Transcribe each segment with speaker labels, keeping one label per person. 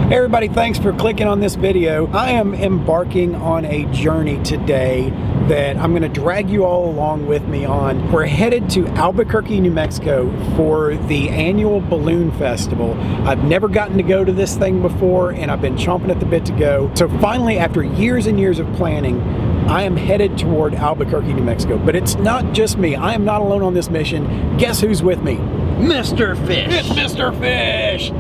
Speaker 1: Hey everybody, thanks for clicking on this video. I am embarking on a journey today that I'm going to drag you all along with me on. We're headed to Albuquerque, New Mexico for the annual balloon festival. I've never gotten to go to this thing before and I've been chomping at the bit to go. So finally, after years and years of planning, I am headed toward Albuquerque, New Mexico. But it's not just me. I am not alone on this mission. Guess who's with me?
Speaker 2: Mr. Fish.
Speaker 1: It's Mr. Fish.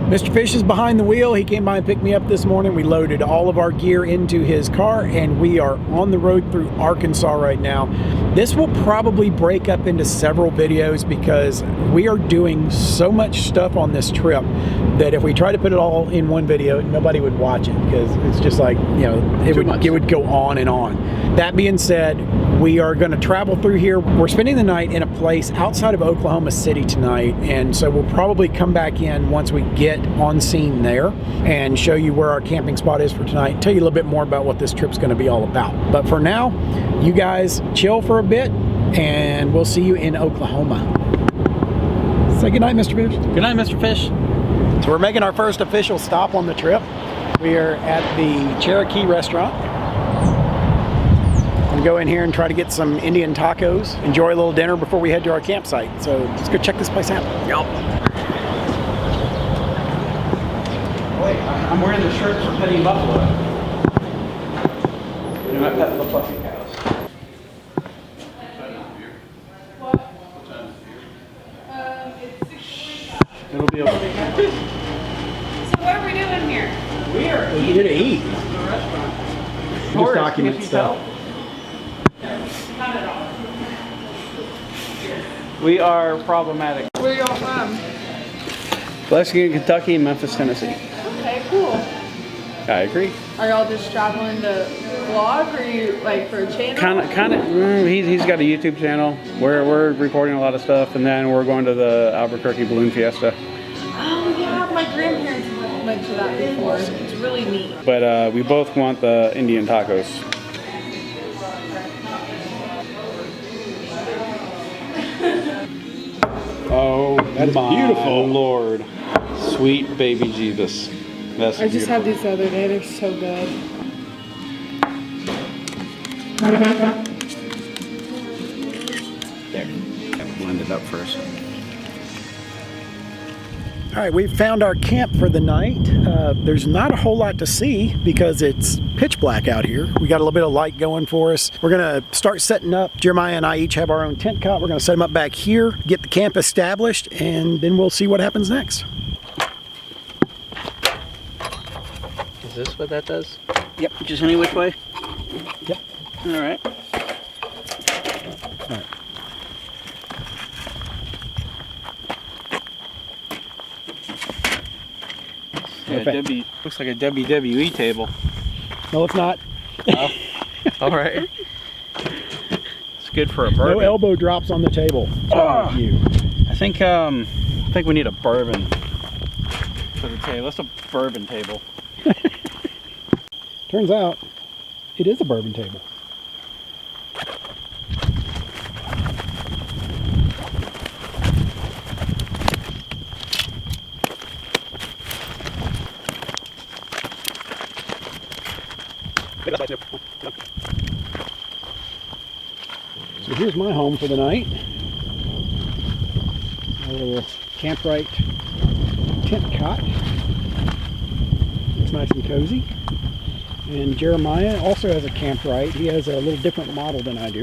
Speaker 1: Mr. Fish is behind the wheel. He came by and picked me up this morning. We loaded all of our gear into his car and we are on the road through Arkansas right now. This will probably break up into several videos because we are doing so much stuff on this trip that if we try to put it all in one video, nobody would watch it because it's just like, you know, it would go on and on. That being said, we are going to travel through here. We're spending the night in a place outside of Oklahoma City tonight, and so we'll probably come back in once we get on scene there and show you where our camping spot is for tonight, tell you a little bit more about what this trip's going to be all about. But for now, you guys chill for a bit and we'll see you in Oklahoma. Say goodnight, Mr. Fish.
Speaker 2: Good night, Mr. Fish.
Speaker 1: So we're making our first official stop on the trip. We are at the Cherokee Restaurant. I'm gonna go in here and try to get some Indian tacos, enjoy a little dinner before we head to our campsite. So let's go check this place out.
Speaker 2: Yup. I'm wearing the shirt for petting buffalo. And I pet the fluffy cows.
Speaker 3: What? It's 6:45.
Speaker 2: It'll be okay.
Speaker 3: So what are we doing here?
Speaker 1: We're here to eat. Just document stuff.
Speaker 3: Not at all.
Speaker 2: We are problematic.
Speaker 3: Where y'all from?
Speaker 2: Lexington, Kentucky, and Memphis, Tennessee.
Speaker 3: Okay, cool.
Speaker 2: I agree.
Speaker 3: Are y'all just traveling to vlog, or you like for a channel?
Speaker 2: Kind of. He's got a YouTube channel where we're recording a lot of stuff, and then we're going to the Albuquerque Balloon Fiesta.
Speaker 3: Oh yeah, my grandparents went to that before. It's really neat.
Speaker 2: But we both want the Indian tacos. Oh,
Speaker 1: That is beautiful.
Speaker 2: Lord, sweet baby Jesus. That's
Speaker 3: I just had these the other day. They're so good.
Speaker 2: There. Blend it up first.
Speaker 1: All right, we've found our camp for the night. There's not a whole lot to see because it's pitch black out here. We got a little bit of light going for us. We're gonna start setting up. Jeremiah and I each have our own tent cot. We're gonna set them up back here, get the camp established, and then we'll see what happens next.
Speaker 2: Is this what that does?
Speaker 1: Yep.
Speaker 2: Just any which way?
Speaker 1: Yep.
Speaker 2: All right.
Speaker 1: All right.
Speaker 2: Yeah, looks like a WWE table.
Speaker 1: No, it's not.
Speaker 2: Oh. All right. It's good for a bourbon.
Speaker 1: No elbow drops on the table. Oh, you.
Speaker 2: I think we need a bourbon for the table. That's a bourbon table.
Speaker 1: Turns out, it is a bourbon table. So here's my home for the night. A little campsite tent cot. It's nice and cozy. And Jeremiah also has a campsite. He has a little different model than I do.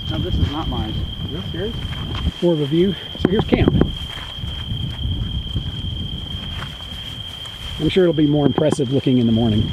Speaker 2: No, this is not mine.
Speaker 1: Yes, here's more of a view. So here's camp. I'm sure it'll be more impressive looking in the morning.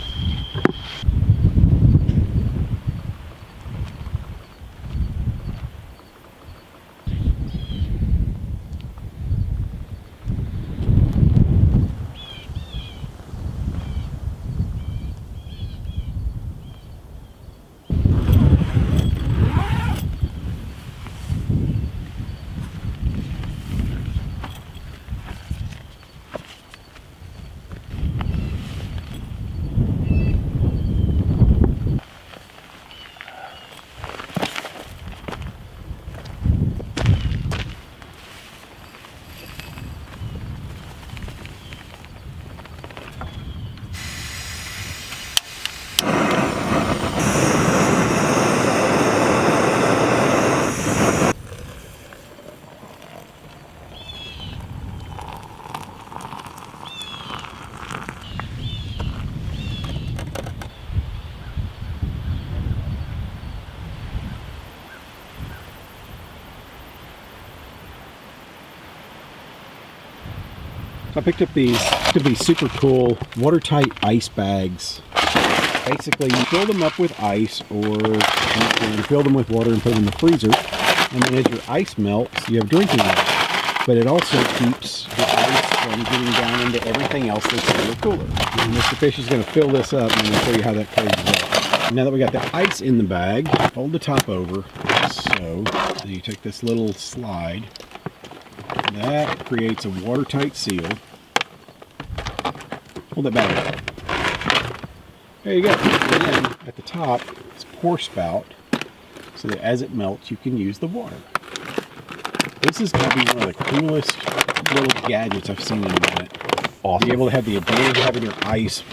Speaker 1: I picked up these super cool watertight ice bags. Basically, you fill them up with ice, or you fill them with water and put them in the freezer. And then as your ice melts, you have drinking water. But it also keeps the ice from getting down into everything else that's in the cooler. And Mr. Fish is going to fill this up, and I'm going to show you how that closes up. Now that we got the ice in the bag, fold the top over. So you take this little slide. That creates a watertight seal. Hold that back. There you go. And then at the top, it's pour spout, so that as it melts, you can use the water. This is going to be one of the coolest little gadgets I've seen in a minute. Awesome. Be able to have the advantage of having your ice.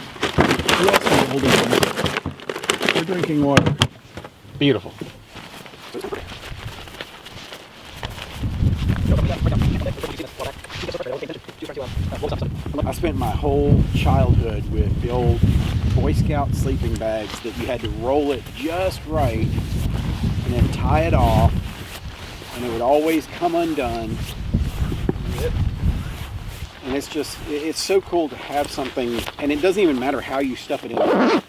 Speaker 1: You also be able to use it for drinking water.
Speaker 2: Beautiful.
Speaker 1: I spent my whole childhood with the old Boy Scout sleeping bags that you had to roll it just right and then tie it off, and it would always come undone. And it's so cool to have something, and it doesn't even matter how you stuff it in.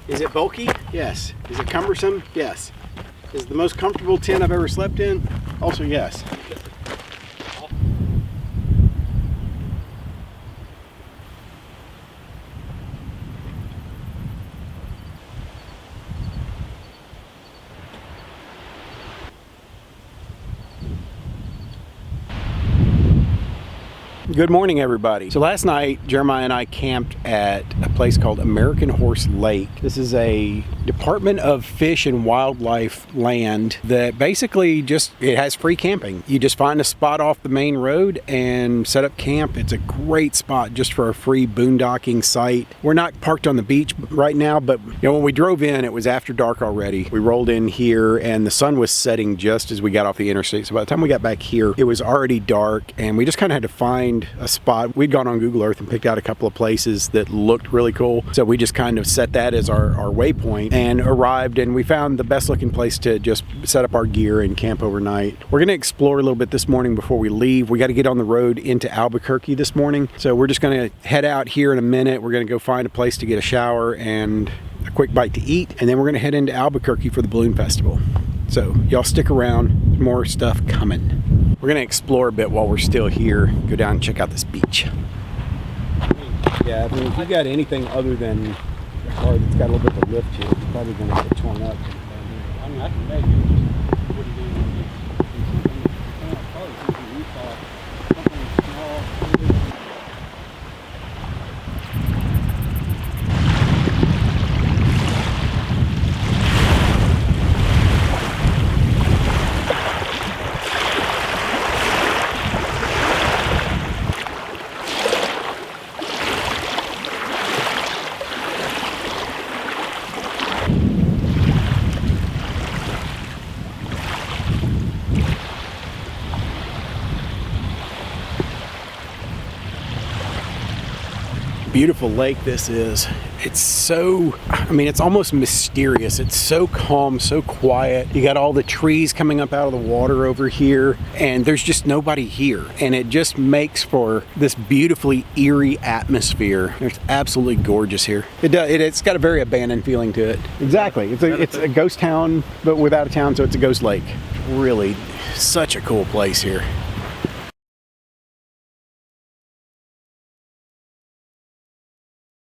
Speaker 1: Is it bulky? Yes. Is it cumbersome? Yes. Is it the most comfortable tent I've ever slept in? Also yes. Good morning, everybody. So last night, Jeremiah and I camped at a place called American Horse Lake. This is a Department of Fish and Wildlife land that basically it has free camping. You just find a spot off the main road and set up camp. It's a great spot just for a free boondocking site. We're not parked on the beach right now, but when we drove in, it was after dark already. We rolled in here and the sun was setting just as we got off the interstate. So by the time we got back here, it was already dark, and we just kind of had to find a spot. We'd gone on Google Earth and picked out a couple of places that looked really cool. So we just kind of set that as our waypoint and arrived, and we found the best looking place to just set up our gear and camp overnight. We're going to explore a little bit this morning before we leave. We got to get on the road into Albuquerque this morning. So we're just going to head out here in a minute. We're going to go find a place to get a shower and a quick bite to eat. And then we're going to head into Albuquerque for the Balloon Festival. So y'all stick around, there's more stuff coming. We're gonna explore a bit while we're still here, go down and check out this beach. Yeah, I mean, if you got anything other than a car that's got a little bit of lift to it, it's probably gonna get torn up. I mean, I can imagine it just wouldn't be probably something we saw, something small. Beautiful lake this is. It's so, I mean, it's almost mysterious. It's so calm, so quiet. You got all the trees coming up out of the water over here, and there's just nobody here. And it just makes for this beautifully eerie atmosphere. It's absolutely gorgeous here. It's got a very abandoned feeling to it. Exactly. It's a ghost town, but without a town, so it's a ghost lake. Really, such a cool place here.